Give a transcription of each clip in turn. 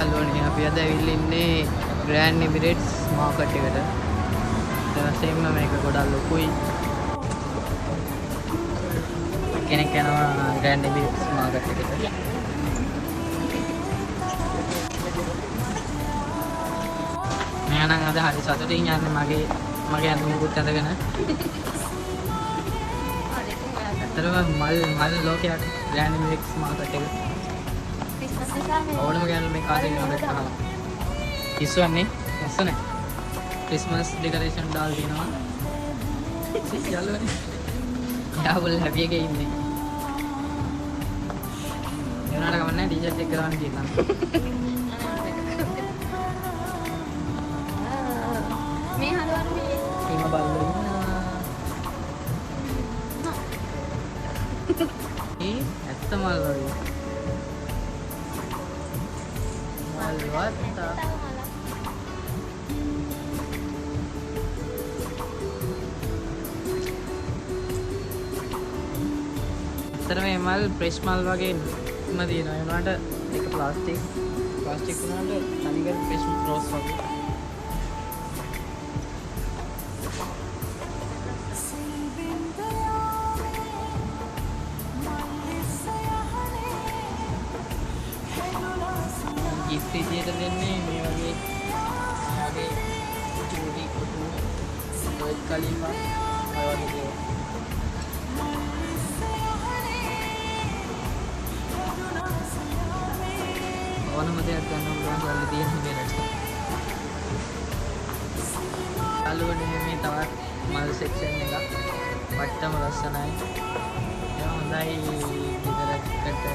හලෝනේ අපි අද ඇවිල්ලා ඉන්නේ ග්‍රෑන්ඩ් එමිරේට්ස් මාකට් එකට. ඊට මේක ගොඩක් ලොකුයි. කෙනෙක් යනවා ග්‍රෑන්ඩ් එමිරේට්ස් මාකට් එකට. මම නම් අද හරි සතුටින් යන්නේ මගේ අඳුමුකුත් ඇඳගෙන. ඇත්තටම මල් ලෝකයක් ග්‍රෑන්ඩ් එමිරේට්ස් මාකට් එක. ඕනම ගෑනු මේ කාලේ නෝඩක් අහලා. ඉස්සන්නේ ලස්සන. ක්‍රිස්මස් ඩෙකරේෂන් දාලා දිනවා. යාළුවනේ. යාළුවෝ හැපි එකේ ඉන්නේ. එවනට කමන්නේ ටී-ෂර්ට් එක ගන්න තියෙනවා. මේ හලවරු මේ ඉම බල්ලෝ ඉන්නවා. ඇත්ත මල් වගේ. වත්තා ඇත්තට මේ මල් ෆ්‍රෙෂ් මල් වගේ ඉම තියෙනවා. ඒ වුණාට ඒක ප්ලාස්ටික් වුණාට තනිකර ෆ්‍රෙෂ් රෝස් වගේ. gift විදියට දෙන්නේ මේ වගේ චූටි කුටු ඔය කලින්ම ඔය වගේ දේවල්. ඕනම දෙයක් ගන්න පුළුවන් වල තියෙන මේකට. අලුවනේ මේ තවත් මල් සෙක්ෂන් එකක්. වට්ටම ලස්සනයි. ඒ හොඳයි ගෙදරකට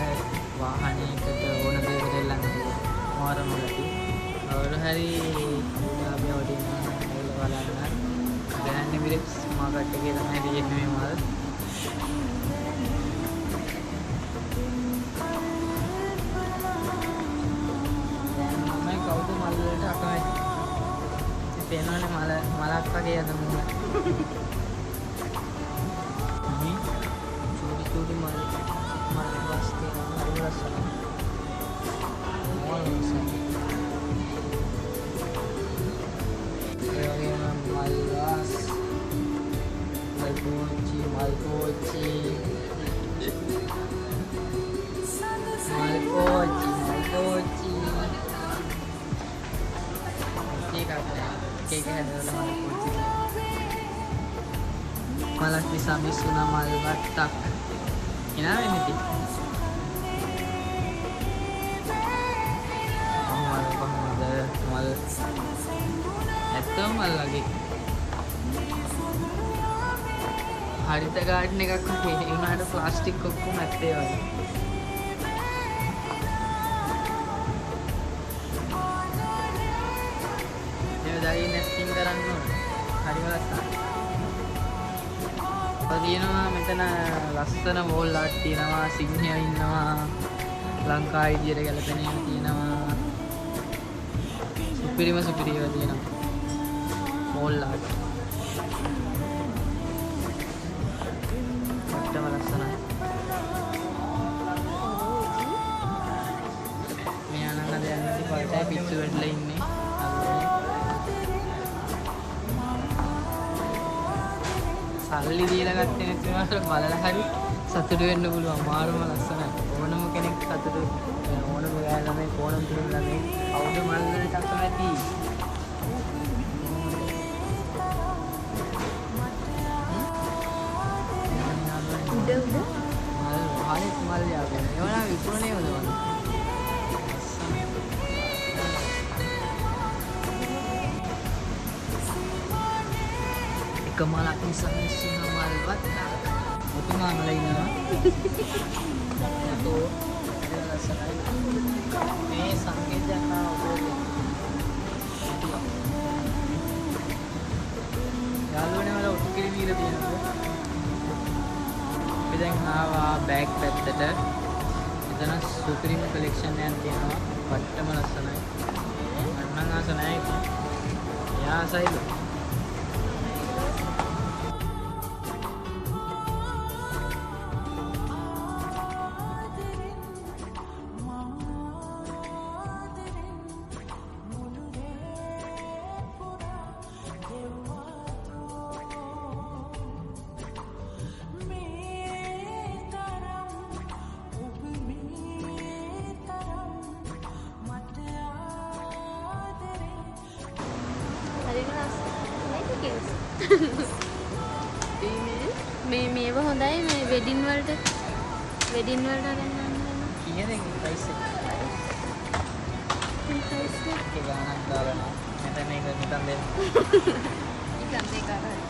වාහනයකට ඕන දෙයකට එල්ලන්න පුළුවන්. මාරම ගැටි. අවුරු හරි අපි වඩින බලන්න. ග්‍රෑන්ඩ් එමිරේට්ස් මාකට් එකේ තමයි තියෙන්නේ මේ මල්. මම කවුද මල් වලට අකමැති. පේනවනේ මලක් වගේ අද මුල. චූටි මල් ගස් තියෙනවා. හරි ලස්සනයි. Malpochi malah bisa misuna mal batak ini nanti mal itu mal lagi හරිත ගාඩන් එකක් වගේ ඒ වුණාට ප්ලාස්ටික් ඔක්කොම ඇත්තේ වගේ. ඒ දායි නෙස්කින් කරන්න ඕනේ. හරිම ලස්සනයි. තියෙනවා මෙතන ලස්සන වෝල් ආට් තියෙනවා, සිංහයෝ ඉන්නවා, ලංකාව විදියට ගැලපෙන ඒවා තියෙනවා. සුපිරිම ඒවා තියෙනවා. වෝල් ආට් පිස්සු වෙట్లా ඉන්නේ. සල්ලි දීලා ගත්තේ නැති වුණාට බලලා හරි සතුටු වෙන්න පුළුවන්. මාරුම ලස්සනයි. ඕනම කෙනෙක් සතුටු ඕනම ගෑනමේ ඕනම තුරුම ළමයි අවුද මල් වලට අකමැති. උඩ මල් යාගෙන. ඒවනම් විකුණනේ හොදවන්න. Kemalak misalnya sinamal batak itu nggak ngelainnya itu adalah selain ini sampai jana lalu ini malah untuk kiri kiri dia kita yang nawa bag petter itu na suprim collection yang dia nawa batta malah senai karena nggak senai ya saya මේව හොඳයි මේ wedding වලට අරන් යන්න. කීයද price එක? Price එක ඒක ගානක් දාලා නෑ. මෙතන මේක නිකන් දෙන්න. ඉතින් දෙක අරන්.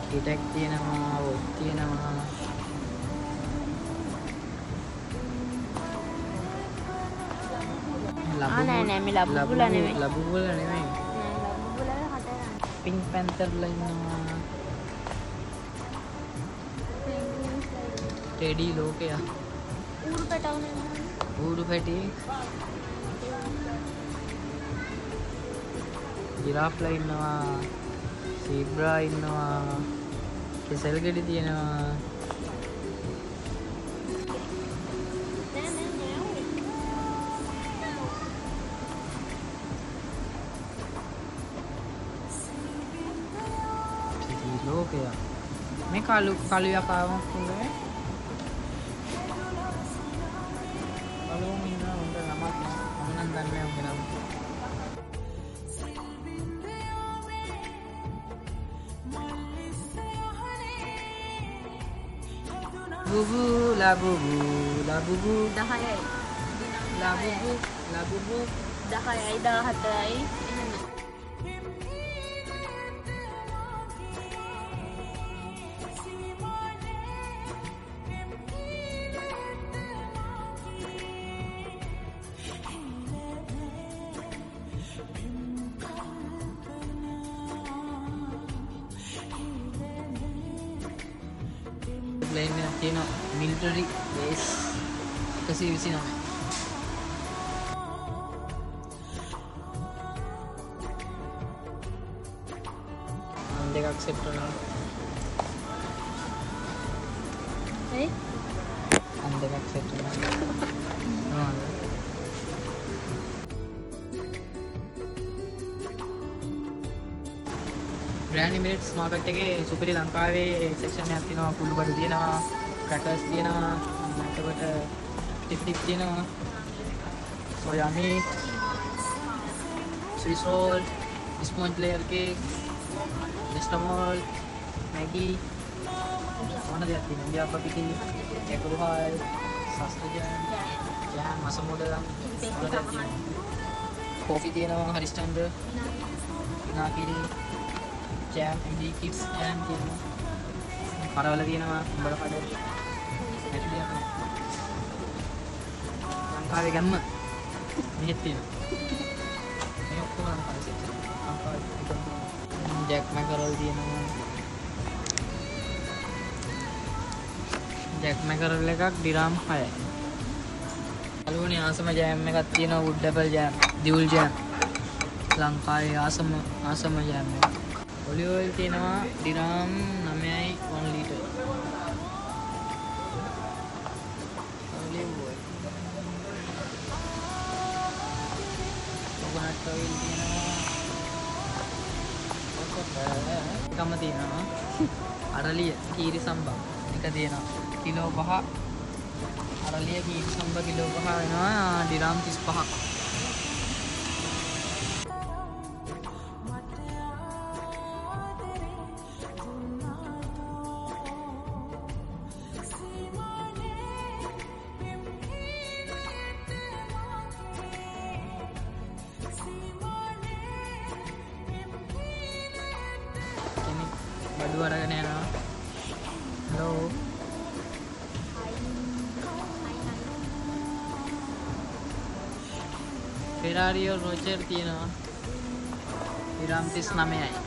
ටිටෙක් තියෙනවා, ඔක් තියෙනවා. නෑ මේ ලබුබුල නෙමෙයි. ලබුබුල නෙමෙයි. නෑ ලබුබුල හට ගන්න. පින්ක් පැන්තරලා ඉන්නවා. ටෙඩි ලෝකයා. ඌරු පැටව නෙමෙයි. ඌරු පැටි. ජිරාෆ්ලා ඉන්නවා. සීබ්‍රා ඉන්නවා. කෙසෙල් ගෙඩි තියෙනවා. ලෝකයා මේ කළු යකාවක් තුනේ කළුම ඉන්නවා උන්ට නමක් නෑ මම නම් දන්නේ උන්ගේ නම බුබු ලබුබු 10යි. ලබුබු 10යි 14යි. ප්ලේන් එකක් තියෙනවා මිලිටරි බේස් 129 අන් දෙකක් සෙට් වෙනවා ඒ අන් දෙකක් සෙට් වෙනවා ග්‍රෑන්ඩ් එමිරේට්ස් මාකට් එකේ සුපිරි ලංකාවේ සෙක්ෂන් එකක් තියෙනවා කුළු බඩු තියෙනවා ක්‍රැකර්ස් තියෙනවා එතකොට ටිප් තියෙනවා සොයාමි swiss roll sponge layer cake Nestomalt Maggi මොන දෙයක් තියෙනවා ඉන්දියා පපිටි ඒකුරු හාල් සස්ත ජෑම් මසමුඩ කෝෆි තියෙනවා හරිස්ටන්ඩ් නාකිරි jam MD kids jam තියෙනවා කරවල තියෙනවා උඹල කඩ ඇටලියක් නෑ ලංකාවේ ගැම්ම මෙහෙත් තියෙනවා මේ ඔක්කොම ලංකාවේ සෙක්ෂන් ලංකාවේ ජැක් මැකරල් තියෙනවා ජැක් මැකරල් එකක් ඩිරාම් 6යි අලුවනේ ආසම ජෑම් එකක් තියෙනවා වුඩ් ඇපල් ජෑම් දියුල් ජෑම් ලංකාවේ ආසම ජෑම් එක ඔලිව් ඔයිල් තියෙනවා ඩිරාම් 9යි 1 litre olive oil coconut oil තියෙනවා එකම තියෙනවා අරලිය කීරි සම්බා එක තියෙනවා කිලෝ 5 අරලිය කීරි සම්බා කිලෝ 5 වෙනවා ඩිරාම් 35ක් බඩු අරගෙන යනවා හලෝ ෆෙරාරියෝ රොජර් තියෙනවා ඩිරාම් 39යි